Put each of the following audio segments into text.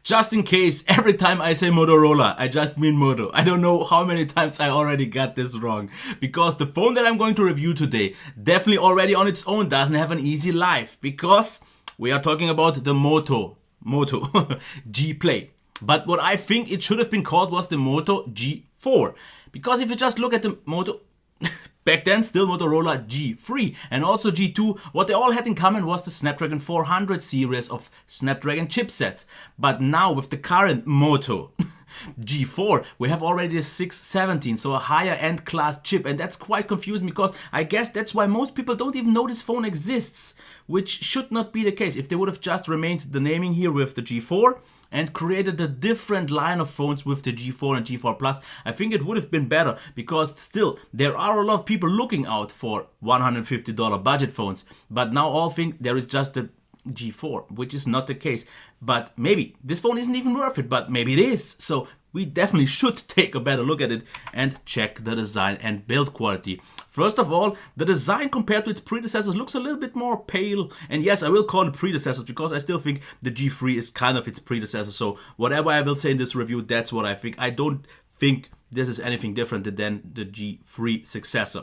Just in case, every time I say Motorola, I just mean Moto. I don't know how many times I already got this wrong. Because the phone that I'm going to review today definitely already on its own doesn't have an easy life. Because we are talking about the Moto G Play. But what I think it should have been called was the Moto G4. Because if you just look at the Moto... Back then, still Motorola G3 and also G2, what they all had in common was the Snapdragon 400 series of Snapdragon chipsets. But now with the current Moto G4, we have already the 617, so a higher end class chip, and that's quite confusing because I guess that's why most people don't even know this phone exists, which should not be the case. If they would have just remained the naming here with the G4 and created a different line of phones with the G4 and G4 Plus, I think it would have been better because still there are a lot of people looking out for $150 budget phones, but now all think there is just the G4, which is not the case. But maybe this phone isn't even worth it, but maybe it is. So we definitely should take a better look at it and check the design and build quality. First of all, the design compared to its predecessors looks a little bit more pale. And yes, I will call it predecessors because I still think the G3 is kind of its predecessor. So whatever I will say in this review, that's what I think. I don't think this is anything different than the G3 successor.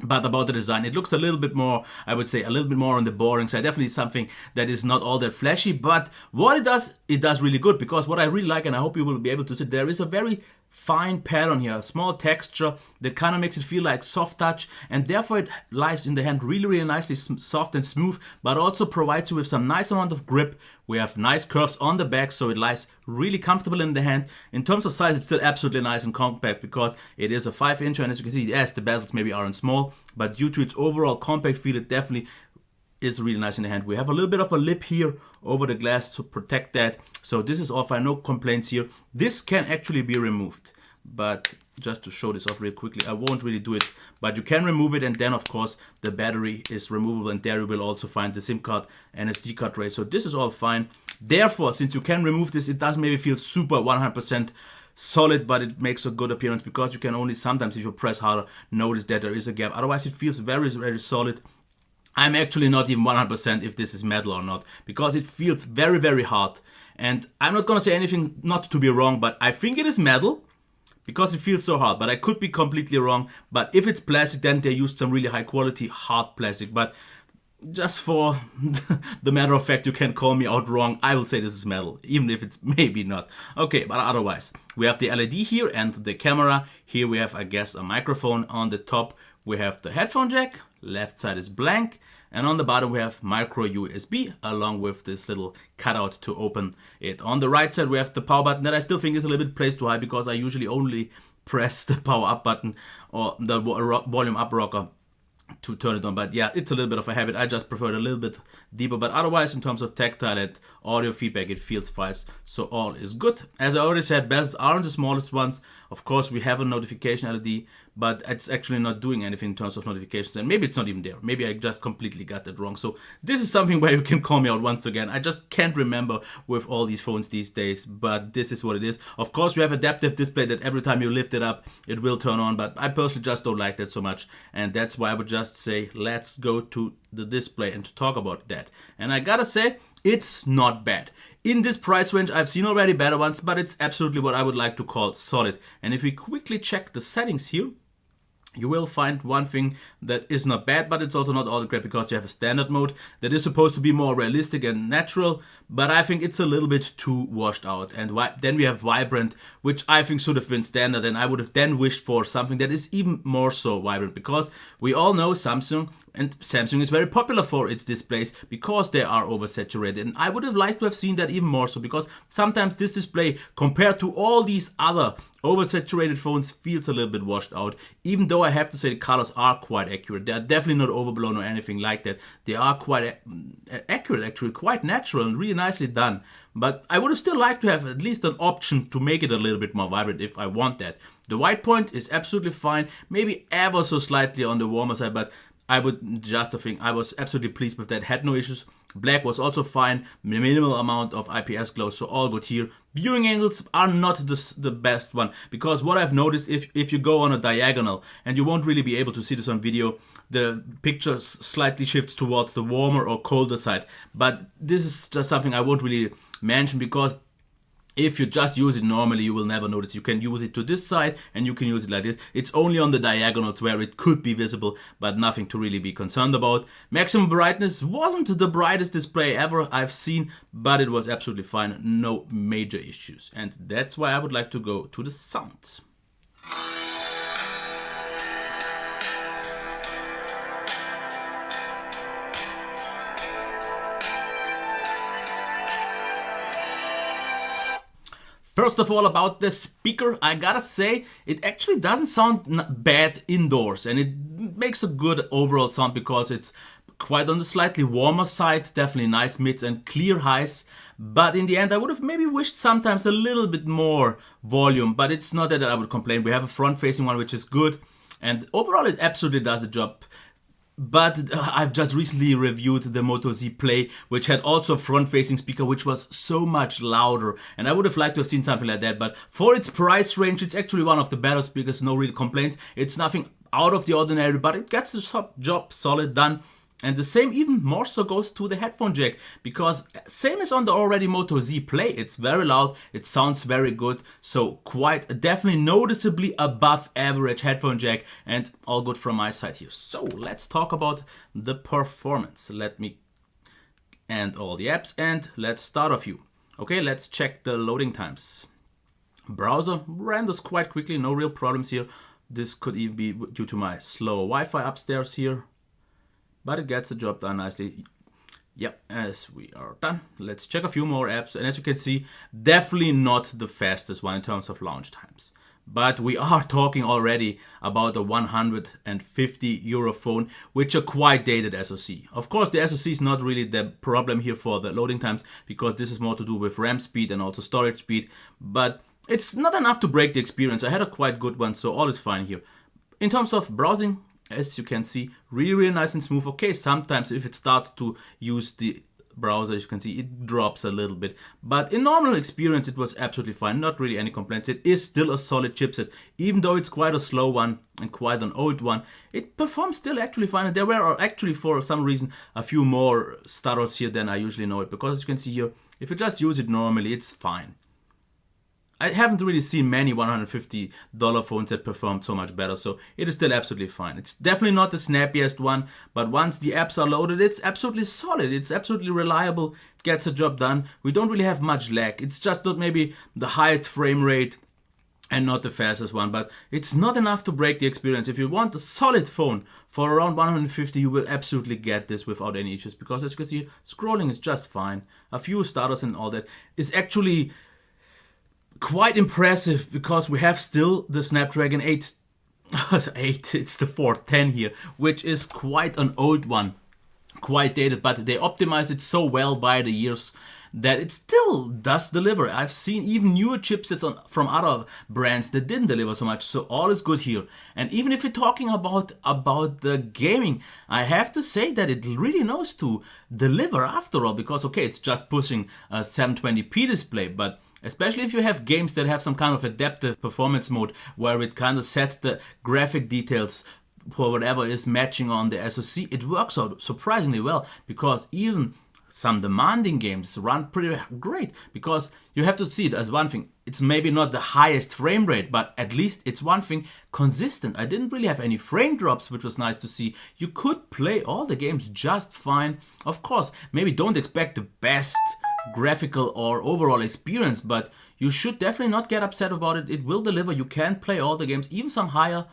But about the design, it looks a little bit more, I would say, a little bit more on the boring side. Definitely something that is not all that flashy, but what it does really good, because what I really like, and I hope you will be able to see, there is a very fine pattern here, a small texture that kind of makes it feel like soft touch, and therefore it lies in the hand really nicely, soft and smooth, but also provides you with some nice amount of grip. We have nice curves on the back, so it lies really comfortable in the hand. In terms of size, it's still absolutely nice and compact because it is a 5-inch, and as you can see, yes, the bezels maybe aren't small, but due to its overall compact feel, it definitely is really nice in the hand. We have a little bit of a lip here over the glass to protect that. So this is all fine, no complaints here. This can actually be removed, but just to show this off real quickly, I won't really do it, but you can remove it, and then of course the battery is removable, and there you will also find the SIM card and SD card tray. So this is all fine. Therefore, since you can remove this, it does maybe feel super 100% solid, but it makes a good appearance because you can only sometimes, if you press harder, notice that there is a gap. Otherwise it feels very solid. I'm actually not even 100% if this is metal or not, because it feels very hard. And I'm not gonna say anything not to be wrong, but I think it is metal because it feels so hard, but I could be completely wrong. But if it's plastic, then they used some really high quality hard plastic. But just for the matter of fact, you can call me out wrong, I will say this is metal, even if it's maybe not. Okay, but otherwise, we have the LED here and the camera. Here we have, I guess, a microphone. On the top, we have the headphone jack. Left side is blank. And on the bottom, we have micro USB along with this little cutout to open it. On the right side, we have the power button that I still think is a little bit placed too high because I usually only press the power up button or the volume up rocker to turn it on. But yeah, it's a little bit of a habit. I just prefer it a little bit deeper, but otherwise in terms of tactile and audio feedback, it feels fine, so all is good. As I already said, bezels aren't the smallest ones. Of course, we have a notification LED, but it's actually not doing anything in terms of notifications, and maybe it's not even there. Maybe I just completely got that wrong. So this is something where you can call me out once again. I just can't remember with all these phones these days, but this is what it is. Of course, we have adaptive display that every time you lift it up, it will turn on, but I personally just don't like that so much, and that's why I would just say, let's go to the display and talk about that. And I gotta say, it's not bad. In this price range, I've seen already better ones, but it's absolutely what I would like to call solid. And if we quickly check the settings here, you will find one thing that is not bad, but it's also not all that great because you have a standard mode that is supposed to be more realistic and natural, but I think it's a little bit too washed out. And then we have vibrant, which I think should have been standard, and I would have then wished for something that is even more so vibrant, because we all know Samsung, and Samsung is very popular for its displays because they are oversaturated, and I would have liked to have seen that even more so, because sometimes this display compared to all these other oversaturated phones feels a little bit washed out, even though I have to say the colors are quite accurate. They are definitely not overblown or anything like that. They are quite accurate, actually, quite natural and really nicely done. But I would have still liked to have at least an option to make it a little bit more vibrant if I want that. The white point is absolutely fine, maybe ever so slightly on the warmer side, but I would just think I was absolutely pleased with that. Had no issues. Black was also fine. Minimal amount of IPS glow, so all good here. Viewing angles are not the best one, because what I've noticed, if you go on a diagonal, and you won't really be able to see this on video, the picture slightly shifts towards the warmer or colder side. But this is just something I won't really mention, because If you just use it normally, you will never notice. You can use it to this side and you can use it like this. It's only on the diagonals where it could be visible, but nothing to really be concerned about. Maximum brightness wasn't the brightest display ever I've seen, but it was absolutely fine. No major issues. And that's why I would like to go to the sound. First of all, about the speaker, I gotta say, it actually doesn't sound bad indoors, and it makes a good overall sound because it's quite on the slightly warmer side, definitely nice mids and clear highs. But in the end, I would have maybe wished sometimes a little bit more volume, but it's not that I would complain. We have a front-facing one, which is good, and overall it absolutely does the job. But I've just recently reviewed the Moto Z Play, which had also a front-facing speaker, which was so much louder. And I would have liked to have seen something like that. But for its price range, it's actually one of the better speakers, no real complaints. It's nothing out of the ordinary, but it gets the job solid done. And the same even more so goes to the headphone jack, because same as on the already Moto Z Play, it's very loud, it sounds very good, so quite definitely noticeably above average headphone jack, and all good from my side here. So let's talk about the performance. Let me end all the apps and let's start a few. Okay, let's check the loading times. Browser renders quite quickly, no real problems here. This could even be due to my slow Wi-Fi upstairs here. But it gets the job done nicely. Yep, as we are done, let's check a few more apps. And as you can see, definitely not the fastest one in terms of launch times. But we are talking already about a 150 euro phone, which are quite dated SoC. Of course, the SoC is not really the problem here for the loading times, because this is more to do with RAM speed and also storage speed. But it's not enough to break the experience. I had a quite good one, so all is fine here. In terms of browsing, as you can see, really nice and smooth. Okay, sometimes if it starts to use the browser, as you can see, it drops a little bit. But in normal experience, it was absolutely fine. Not really any complaints. It is still a solid chipset. Even though it's quite a slow one and quite an old one, it performs still actually fine. And there were actually, for some reason, a few more stutters here than I usually know it. Because as you can see here, if you just use it normally, it's fine. I haven't really seen many $150 phones that perform so much better, so it is still absolutely fine. It's definitely not the snappiest one, but once the apps are loaded, it's absolutely solid. It's absolutely reliable, gets the job done. We don't really have much lag. It's just not maybe the highest frame rate and not the fastest one, but it's not enough to break the experience. If you want a solid phone for around 150, you will absolutely get this without any issues, because as you can see, scrolling is just fine. A few stutters and all that is actually quite impressive, because we have still the Snapdragon 8, it's the 410 here, which is quite an old one, quite dated, but they optimized it so well by the years that it still does deliver. I've seen even newer chipsets from other brands that didn't deliver so much, so all is good here. And even if you're talking about the gaming, I have to say that it really knows to deliver after all, because okay, it's just pushing a 720p display, but especially if you have games that have some kind of adaptive performance mode where it kind of sets the graphic details for whatever is matching on the SoC, it works out surprisingly well, because even some demanding games run pretty great, because you have to see it as one thing. It's maybe not the highest frame rate, but at least it's one thing consistent. I didn't really have any frame drops, which was nice to see. You could play all the games just fine. Of course, maybe don't expect the best graphical or overall experience, but you should definitely not get upset about it. It will deliver. You can play all the games, even some higher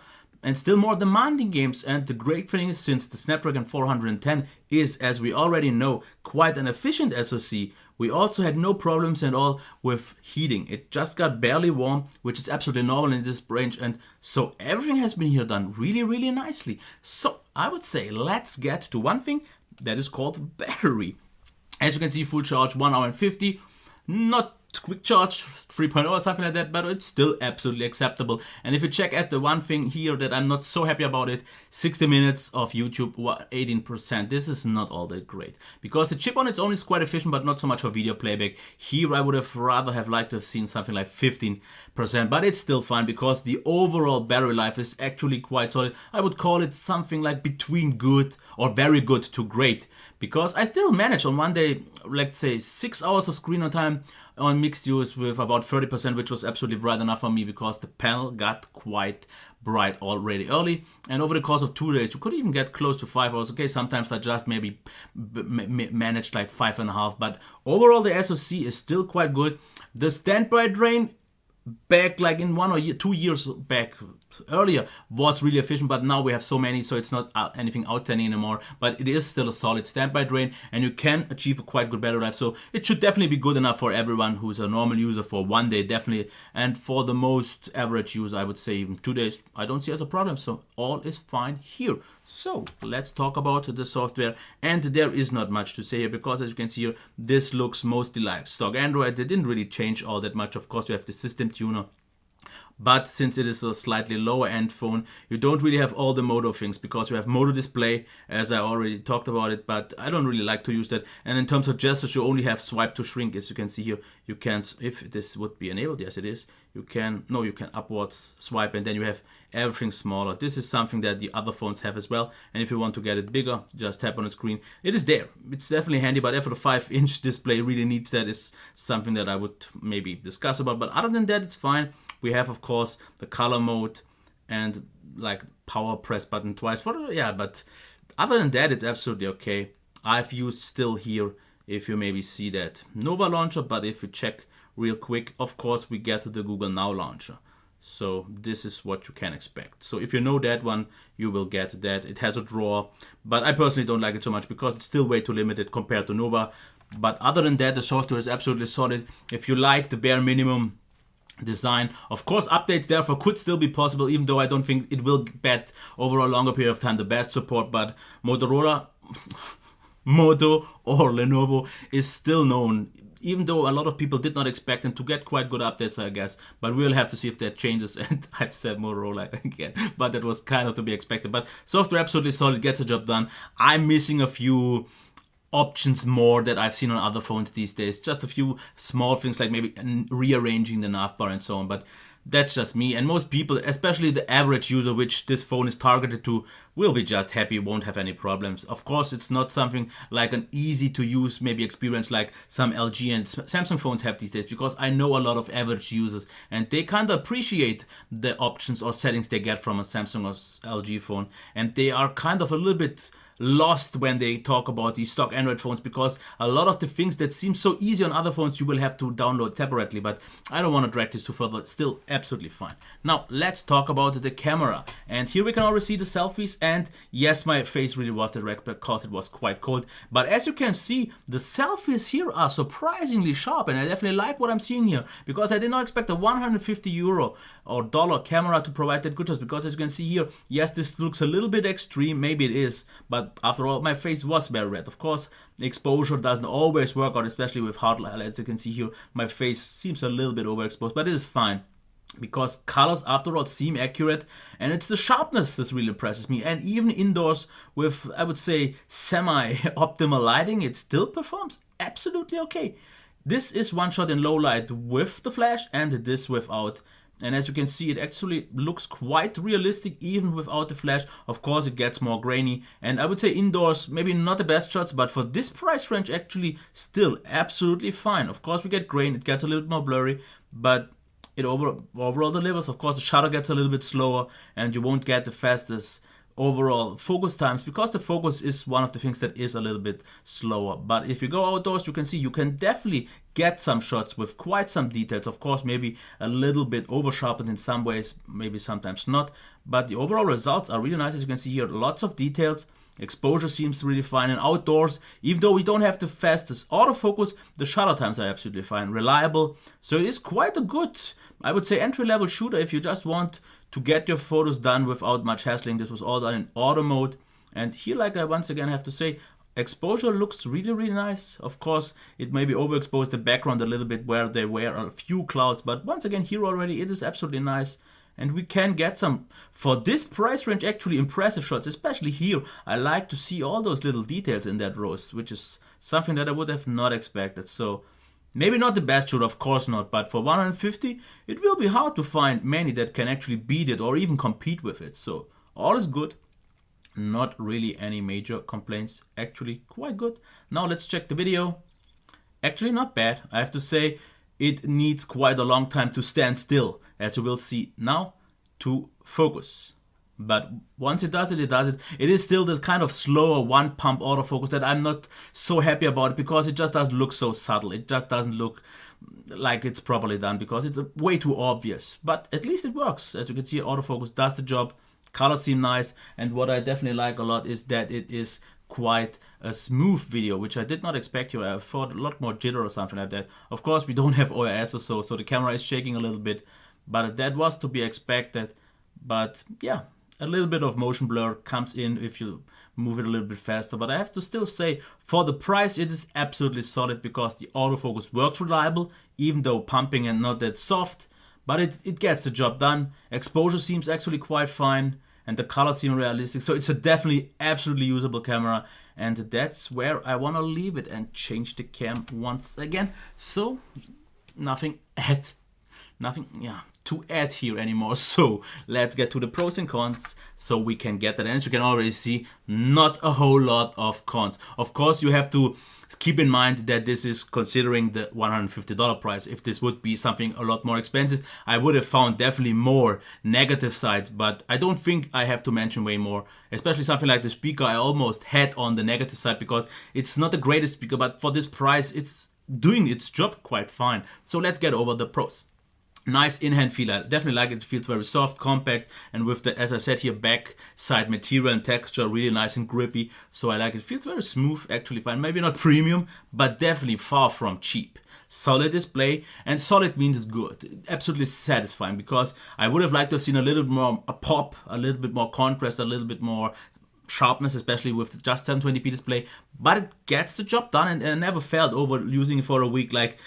and still more demanding games. And the great thing is, since the Snapdragon 410 is, as we already know, quite an efficient SoC, we also had no problems at all with heating. It just got barely warm, which is absolutely normal in this range, and so everything has been here done really nicely. So I would say let's get to one thing that is called battery. As you can see, full charge 1 hour and 50, not quick charge 3.0 or something like that, but it's still absolutely acceptable. And if you check at the one thing here that I'm not so happy about it, 60 minutes of YouTube, 18%. This is not all that great, because the chip on its own is quite efficient, but not so much for video playback. Here I would have rather have liked to have seen something like 15%, but it's still fine, because the overall battery life is actually quite solid. I would call it something like between good or very good to great, because I still manage on one day, let's say 6 hours of screen on time on mixed use with about 30%, which was absolutely bright enough for me because the panel got quite bright already early. And over the course of 2 days, you could even get close to 5 hours. Okay, sometimes I just maybe managed like 5.5, but overall the SoC is still quite good. The standby drain back like in 1 or 2 years back earlier was really efficient, but now we have so many, so it's not anything outstanding anymore, but it is still a solid standby drain and you can achieve a quite good battery life, so it should definitely be good enough for everyone who's a normal user for 1 day, definitely, and for the most average user I would say even 2 days I don't see as a problem, so all is fine here. So let's talk about the software, and there is not much to say here because as you can see here, this looks mostly like stock Android. They didn't really change all that much. Of course you have the system tuner, but since it is a slightly lower end phone, you don't really have all the Moto things because you have Moto display, as I already talked about it, but I don't really like to use that. And in terms of gestures, you only have swipe to shrink, as you can see here. You can, if this would be enabled, yes it is, you can upwards swipe and then you have everything smaller. This is something that the other phones have as well, and if you want to get it bigger, just tap on the screen. It is there. It's definitely handy, but after the 5-inch display really needs that is something that I would maybe discuss about, but other than that it's fine. We have of course the color mode and like power press button twice for yeah, but other than that it's absolutely okay. I've used still here, if you maybe see that, Nova launcher, but if you check real quick, of course we get the Google Now launcher. So this is what you can expect. So if you know that one, you will get that. It has a drawer, but I personally don't like it so much because it's still way too limited compared to Nova. But other than that, the software is absolutely solid. If you like the bare minimum design, of course updates therefore could still be possible, even though I don't think it will get over a longer period of time the best support. But Motorola, Moto or Lenovo is still known, even though a lot of people did not expect them to get quite good updates, I guess. But we'll have to see if that changes. And I've said Motorola again, but that was kind of to be expected. But software absolutely solid, gets the job done. I'm missing a few options more that I've seen on other phones these days. Just a few small things like maybe rearranging the navbar and so on. But that's just me, and most people, especially the average user which this phone is targeted to, will be just happy, won't have any problems. Of course it's not something like an easy to use maybe experience like some LG and Samsung phones have these days, because I know a lot of average users and they kind of appreciate the options or settings they get from a Samsung or LG phone, and they are kind of a little bit lost when they talk about these stock Android phones, because a lot of the things that seem so easy on other phones you will have to download separately. But I don't want to drag this too further. It's still absolutely fine. Now let's talk about the camera, and here we can already see the selfies, and yes, my face really was direct because it was quite cold, but as you can see, the selfies here are surprisingly sharp, and I definitely like what I'm seeing here, because I did not expect a 150 euro or dollar camera to provide that good shots, because as you can see here, yes, this looks a little bit extreme, maybe it is, but after all, my face was very red. Of course, exposure doesn't always work out, especially with hard light. As you can see here, my face seems a little bit overexposed, but it is fine, because colors after all seem accurate, and it's the sharpness that really impresses me. And even indoors with, I would say, semi-optimal lighting, it still performs absolutely okay. This is one shot in low light with the flash and this without. And as you can see, it actually looks quite realistic even without the flash. Of course, it gets more grainy, and I would say indoors maybe not the best shots, but for this price range actually still absolutely fine. Of course we get grain, it gets a little bit more blurry, but it overall delivers. Of course the shutter gets a little bit slower and you won't get the fastest overall focus times, because the focus is one of the things that is a little bit slower. But if you go outdoors, you can see you can definitely get some shots with quite some details. Of course, maybe a little bit over sharpened in some ways, maybe sometimes not, but the overall results are really nice. As you can see here, lots of details. Exposure seems really fine, and outdoors, even though we don't have the fastest autofocus, the shutter times are absolutely fine, reliable. So it is quite a good, I would say, entry-level shooter if you just want to get your photos done without much hassling. This was all done in auto mode, and here, like I once again have to say, exposure looks really nice. Of course, it may be overexposed the background a little bit where there were a few clouds, but once again here already it is absolutely nice. And we can get some, for this price range, actually impressive shots, especially here. I like to see all those little details in that rose, which is something that I would have not expected. So maybe not the best shot, of course not, but for 150, it will be hard to find many that can actually beat it or even compete with it. So all is good. Not really any major complaints, actually quite good. Now let's check the video. Actually not bad, I have to say. it needs quite a long time to stand still, as you will see now, to focus. But once it does it, it does it. It is still this kind of slower one pump autofocus that I'm not so happy about, because it just doesn't look so subtle. It just doesn't look like it's properly done, because it's way too obvious. But at least it works. As you can see, autofocus does the job. Colors seem nice, and what I definitely like a lot is that it is quite a smooth video, which I did not expect here. I thought a lot more jitter or something like that. Of course, we don't have OIS or so the camera is shaking a little bit, but that was to be expected. But yeah, a little bit of motion blur comes in if you move it a little bit faster. But I have to still say, for the price, it is absolutely solid, because the autofocus works reliable, even though pumping and not that soft. But it gets the job done. Exposure seems actually quite fine, and the colors seem realistic. So it's a definitely absolutely usable camera, and that's where I want to leave it and change the cam once again. So nothing to add here anymore. So let's get to the pros and cons so we can get that. And as you can already see, not a whole lot of cons. Of course, you have to keep in mind that this is considering the $150 price. If this would be something a lot more expensive, I would have found definitely more negative sides, but I don't think I have to mention way more. Especially something like the speaker, I almost had on the negative side, because it's not the greatest speaker, but for this price, it's doing its job quite fine. So let's get over the pros. Nice in-hand feel. I definitely like it. It feels very soft, compact, and with the, as I said here, back side material and texture, really nice and grippy. So I like it. It feels very smooth, actually fine. Maybe not premium, but definitely far from cheap. Solid display, and solid means good. Absolutely satisfying, because I would have liked to have seen a little bit more a pop, a little bit more contrast, a little bit more sharpness, especially with just 720p display. But it gets the job done, and I never felt over using it for a week like,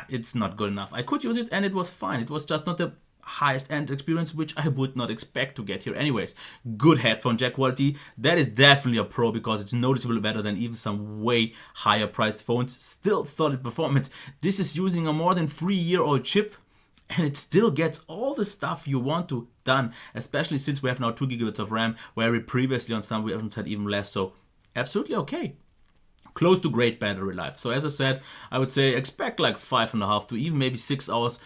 it's not good enough. I could use it and it was fine. It was just not the highest end experience, which I would not expect to get here anyways. Good headphone jack quality. That is definitely a pro, because it's noticeably better than even some way higher priced phones. Still solid performance. This is using a more than 3-year-old chip, and it still gets all the stuff you want to done, especially since we have now 2 GB of RAM, where we previously on some versions had even less. So absolutely okay. Close to great battery life. So as I said, I would say expect like 5.5 to even maybe 6 hours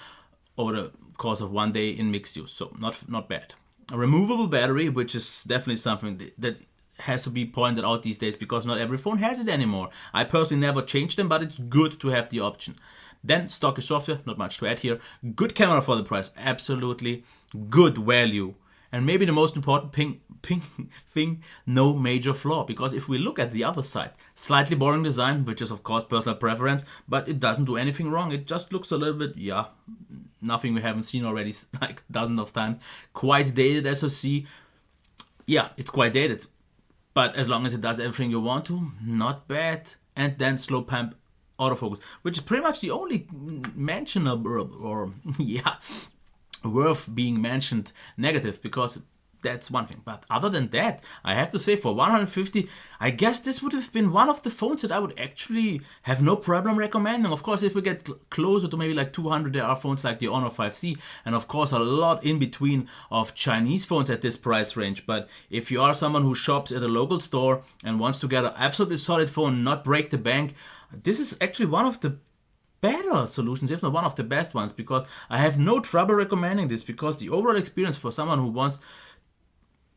over the course of one day in mixed use. So not bad. A removable battery, which is definitely something that has to be pointed out these days, because not every phone has it anymore. I personally never changed them, but it's good to have the option. Then stocky software, not much to add here. Good camera for the price, absolutely good value. And maybe the most important thing, no major flaw. Because if we look at the other side, slightly boring design, which is of course personal preference, but it doesn't do anything wrong. It just looks a little bit, nothing we haven't seen already like dozens of times. Quite dated SoC. Yeah, it's quite dated. But as long as it does everything you want to, not bad. And then slow pump autofocus, which is pretty much the only mentionable or worth being mentioned negative, because that's one thing. But other than that, I have to say, for 150, I guess this would have been one of the phones that I would actually have no problem recommending. Of course, if we get closer to maybe like 200, there are phones like the Honor 5C, and of course a lot in between of Chinese phones at this price range. But if you are someone who shops at a local store and wants to get an absolutely solid phone, not break the bank, this is actually one of the better solutions, if not one of the best ones, because I have no trouble recommending this, because the overall experience for someone who wants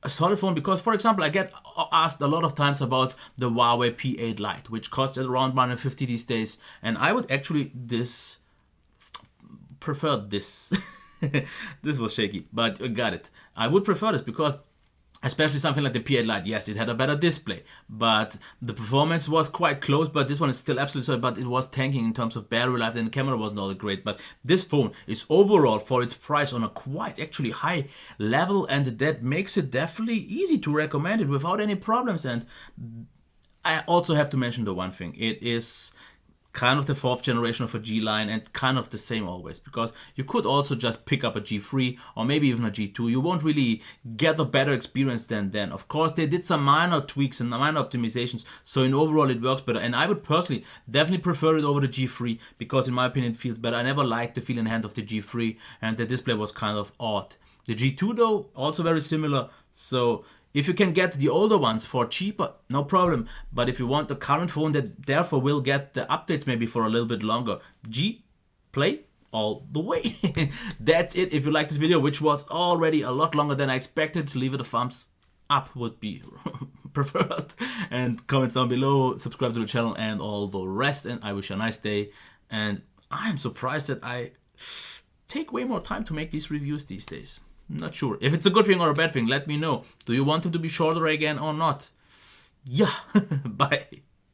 a solid phone, because for example I get asked a lot of times about the Huawei P8 Lite, which costs at around 150 these days, and I would actually prefer this. This was shaky, but I got it. I would prefer this, because especially something like the P8 Lite, yes, it had a better display, but the performance was quite close. But this one is still absolutely solid, but it was tanking in terms of battery life, and the camera wasn't all that great. But this phone is overall, for its price, on a quite actually high level, and that makes it definitely easy to recommend it without any problems. And I also have to mention the one thing. It is kind of the 4th generation of a G line, and kind of the same always, because you could also just pick up a G3 or maybe even a G2. You won't really get a better experience than then. Of course, they did some minor tweaks and minor optimizations, so in overall it works better, and I would personally definitely prefer it over the G3, because in my opinion it feels better. I never liked the feel in hand of the G3, and the display was kind of odd. The G2 though, also very similar. So if you can get the older ones for cheaper, no problem. But if you want the current phone that therefore will get the updates maybe for a little bit longer, G play all the way. That's it. If you like this video, which was already a lot longer than I expected, to leave it a thumbs up would be preferred, and comments down below, subscribe to the channel and all the rest, and I wish you a nice day. And I'm surprised that I take way more time to make these reviews these days. Not sure if it's a good thing or a bad thing. Let me know. Do you want them to be shorter again or not? Yeah. Bye.